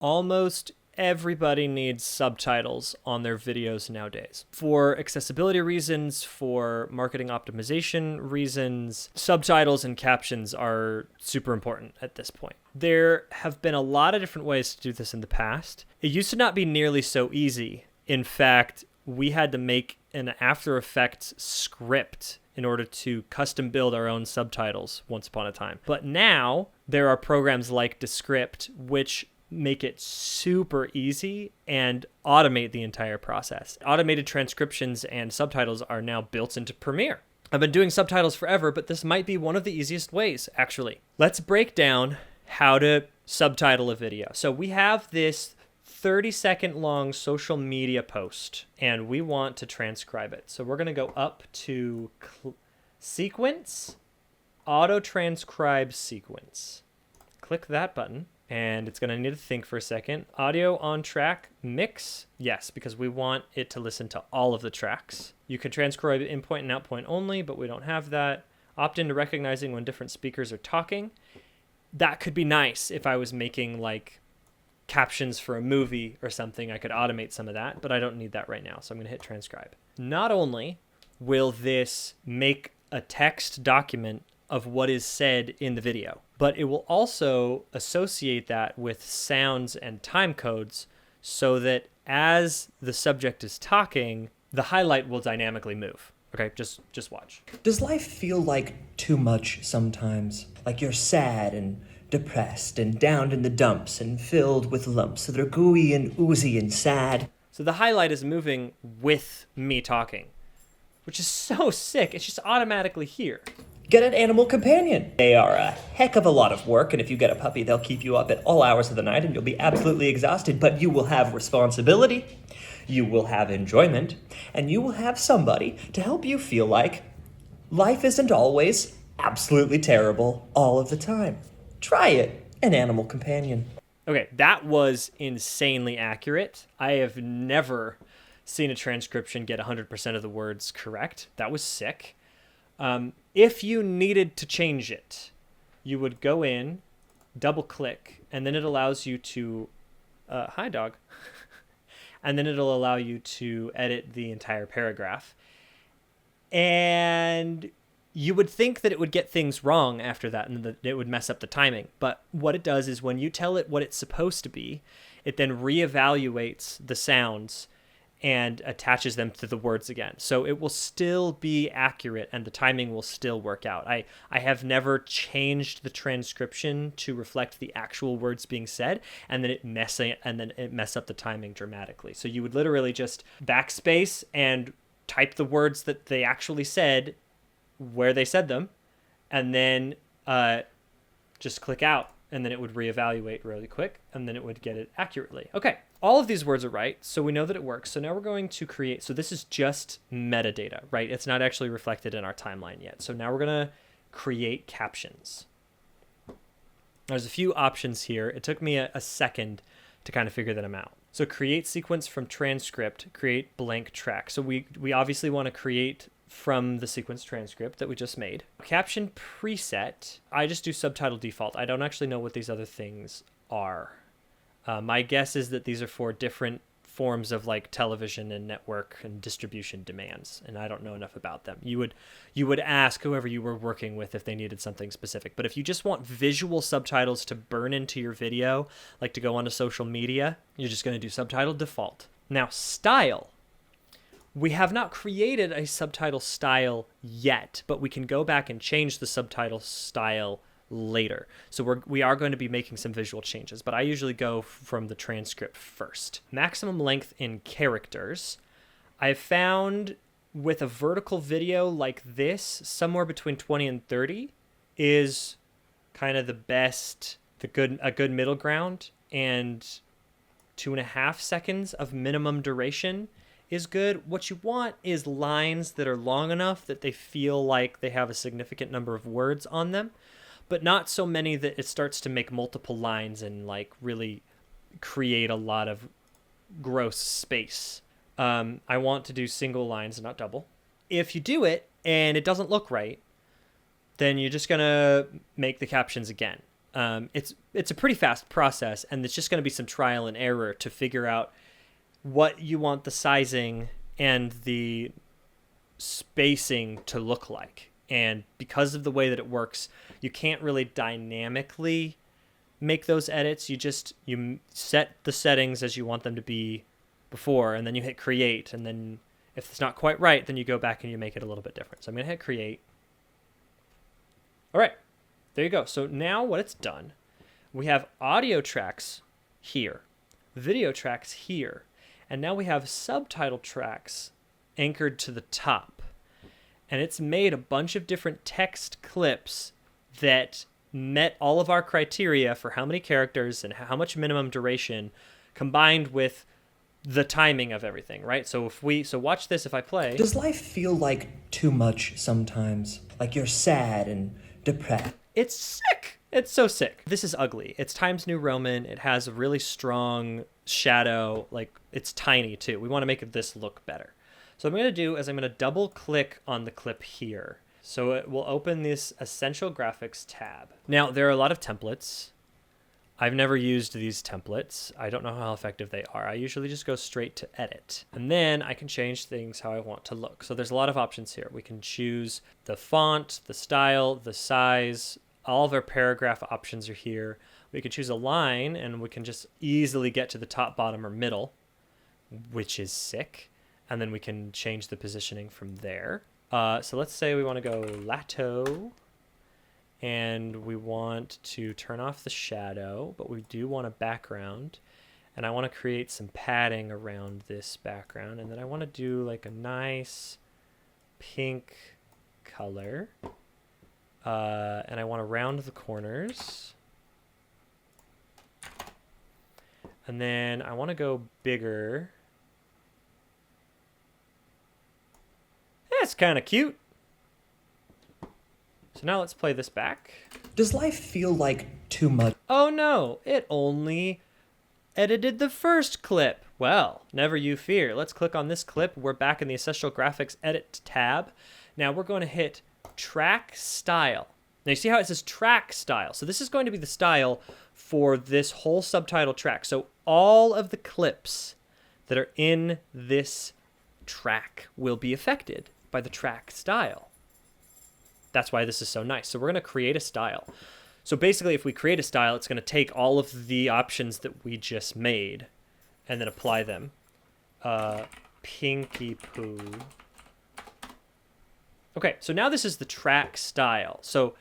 Almost everybody needs subtitles on their videos nowadays. For accessibility reasons, for marketing optimization reasons, subtitles and captions are super important at this point. There have been a lot of different ways to do this in the past. It used to not be nearly so easy. In fact, we had to make an After Effects script in order to custom build our own subtitles once upon a time. But now there are programs like Descript, which make it super easy and automate the entire process. Automated transcriptions and subtitles are now built into Premiere. I've been doing subtitles forever, but this might be one of the easiest ways, actually. Let's break down how to subtitle a video. So we have this 30-second long social media post, and we want to transcribe it. So we're going to go up to Sequence, Auto-Transcribe Sequence. Click that button. And it's going to need to think for a second. Audio on track, mix. Yes, because we want it to listen to all of the tracks. You can transcribe in point and out point only, but we don't have that. Opt into recognizing when different speakers are talking. That could be nice if I was making like captions for a movie or something. I could automate some of that, but I don't need that right now. So I'm going to hit transcribe. Not only will this make a text document of what is said in the video, but it will also associate that with sounds and time codes so that as the subject is talking, the highlight will dynamically move. Okay, just watch. Does life feel like too much sometimes? Like you're sad and depressed and down in the dumps and filled with lumps that are gooey and oozy and sad? So the highlight is moving with me talking, which is so sick. It's just automatically here. Get an animal companion. They are a heck of a lot of work, and if you get a puppy, they'll keep you up at all hours of the night, and you'll be absolutely exhausted, but you will have responsibility, you will have enjoyment, and you will have somebody to help you feel like life isn't always absolutely terrible all of the time. Try it, an animal companion. Okay, that was insanely accurate. I have never seen a transcription get 100% of the words correct. That was sick. If you needed to change it, you would go in, double click, and then it allows you to, hi dog, and then it'll allow you to edit the entire paragraph. And you would think that it would get things wrong after that and that it would mess up the timing. But what it does is when you tell it what it's supposed to be, it then reevaluates the sounds and attaches them to the words again. So it will still be accurate and the timing will still work out. I have never changed the transcription to reflect the actual words being said and then it mess up the timing dramatically. So you would literally just backspace and type the words that they actually said where they said them, and then just click out, and then it would reevaluate really quick, and then it would get it accurately. Okay, all of these words are right, so we know that it works. So now we're going to create, so this is just metadata, right? It's not actually reflected in our timeline yet. So now we're going to create captions. There's a few options here. It took me a second to kind of figure them out. So create sequence from transcript, create blank track. So we obviously want to create from the sequence transcript that we just made. Caption preset, I just do subtitle default. I don't actually know what these other things are. My guess is that these are for different forms of like television and network and distribution demands, and I don't know enough about them. You would ask whoever you were working with if they needed something specific. But if you just want visual subtitles to burn into your video, like to go onto social media, you're just going to do subtitle default. Now, style. We have not created a subtitle style yet, but we can go back and change the subtitle style later. So we are going to be making some visual changes, but I usually go from the transcript first. Maximum length in characters. I've found with a vertical video like this, somewhere between 20 and 30 is kind of the best, a good middle ground, and 2.5 seconds of minimum duration is good. What you want is lines that are long enough that they feel like they have a significant number of words on them, but not so many that it starts to make multiple lines and like really create a lot of gross space. I want to do single lines, not double. If you do it and it doesn't look right, then you're just gonna make the captions again. It's a pretty fast process, and it's just going to be some trial and error to figure out what you want the sizing and the spacing to look like. And because of the way that it works, you can't really dynamically make those edits. You set the settings as you want them to be before, and then you hit create, and then if it's not quite right, then you go back and you make it a little bit different. So I'm going to hit create. All right, there you go. So now what it's done, we have audio tracks here, video tracks here, and now we have subtitle tracks anchored to the top. And it's made a bunch of different text clips that met all of our criteria for how many characters and how much minimum duration, combined with the timing of everything, right? So watch this. If I play, Does life feel like too much sometimes? Like you're sad and depressed? it's sick. It's so sick. This is ugly. It's Times New Roman. It has a really strong shadow. Like, it's tiny too. We want to make this look better. So what I'm going to do is I'm going to double click on the clip here. So it will open this Essential Graphics tab. Now, there are a lot of templates. I've never used these templates. I don't know how effective they are. I usually just go straight to edit. And then I can change things how I want to look. So there's a lot of options here. We can choose the font, the style, the size. All of our paragraph options are here. We can choose a line, and we can just easily get to the top, bottom, or middle, which is sick. And then we can change the positioning from there. So let's say we want to go Lato, and we want to turn off the shadow, but we do want a background, and I want to create some padding around this background, and then I want to do like a nice pink color, and I want to round the corners, and then I want to go bigger. That's kind of cute. So now let's play this back. Does life feel like too much? Oh no, it only edited the first clip. Well, never you fear. Let's click on this clip. We're back in the Essential Graphics Edit tab. Now we're going to hit Track Style. Now you see how it says Track Style. So this is going to be the style for this whole subtitle track. So all of the clips that are in this track will be affected by the track style. That's why this is so nice. So we're going to create a style. So basically, if we create a style, it's going to take all of the options that we just made and then apply them. Pinky Poo. Okay, so now this is the track style. So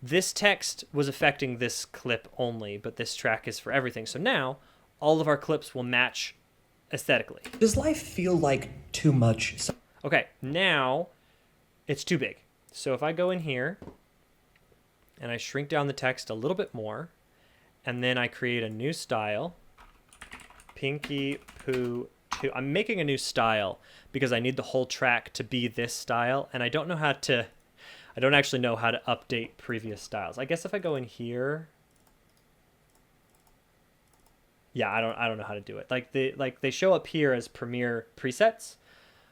this text was affecting this clip only, but this track is for everything. So now all of our clips will match aesthetically. Does life feel like too much? Okay, now it's too big. So if I go in here and I shrink down the text a little bit more, and then I create a new style, Pinky Poo 2. I'm making a new style because I need the whole track to be this style, and I don't actually know how to update previous styles. I guess if I go in here, yeah, I don't know how to do it. They show up here as Premiere presets,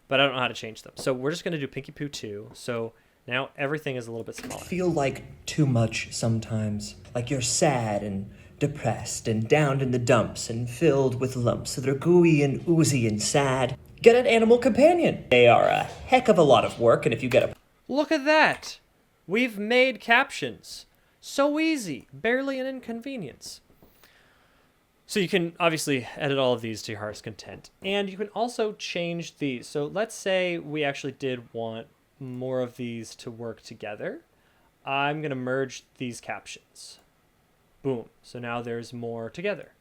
but I don't know how to change them. So we're just going to do Pinky Poo 2. So now everything is a little bit smaller. Feel like too much sometimes. Like you're sad and depressed and down in the dumps and filled with lumps that are gooey and oozy and sad. Get an animal companion. They are a heck of a lot of work, and if you get a... Look at that! We've made captions. So easy. Barely an inconvenience. So you can obviously edit all of these to your heart's content. And you can also change these. So let's say we actually did want more of these to work together. I'm going to merge these captions. Boom. So now there's more together.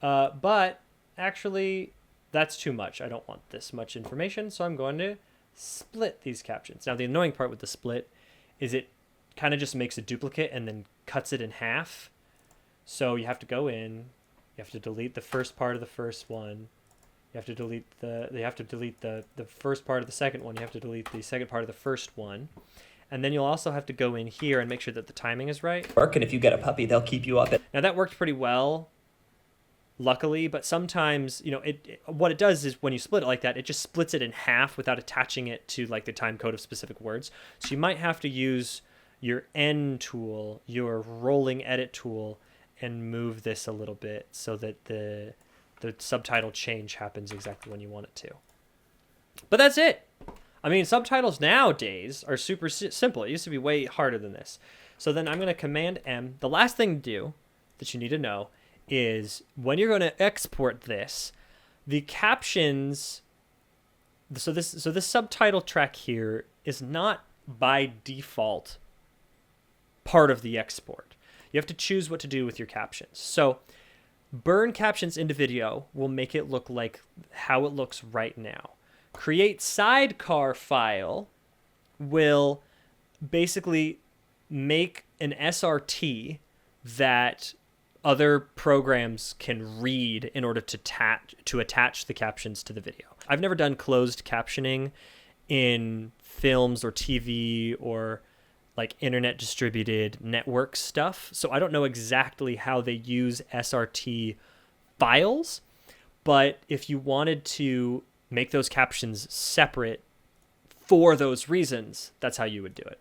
But actually, that's too much. I don't want this much information, so I'm going to split these captions. Now, the annoying part with the split is it kind of just makes a duplicate and then cuts it in half. So you have to go in, you have to delete the first part of the first one. You have to delete the first part of the second one. You have to delete the second part of the first one. And then you'll also have to go in here and make sure that the timing is right. Work, and if you get a puppy, they'll keep you up at... Now that worked pretty well, luckily, but sometimes, what it does is when you split it like that, it just splits it in half without attaching it to like the time code of specific words. So you might have to use your N tool, your rolling edit tool, and move this a little bit so that the subtitle change happens exactly when you want it to. But that's it. I mean, subtitles nowadays are super simple. It used to be way harder than this. So then I'm going to Command M. The last thing to do that you need to know is when you're going to export this, the captions. So this subtitle track here is not by default part of the export. You have to choose what to do with your captions. So burn captions into video will make it look like how it looks right now. Create sidecar file will basically make an SRT that other programs can read in order to attach the captions to the video. I've never done closed captioning in films or TV or like internet distributed network stuff, so I don't know exactly how they use SRT files, but if you wanted to make those captions separate for those reasons, that's how you would do it.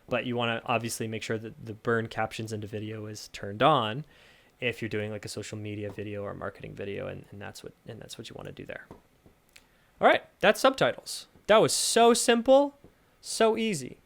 But you want to obviously make sure that the burn captions into video is turned on if you're doing like a social media video or a marketing video, and that's what you want to do there. All right, that's subtitles. That was so simple, so easy.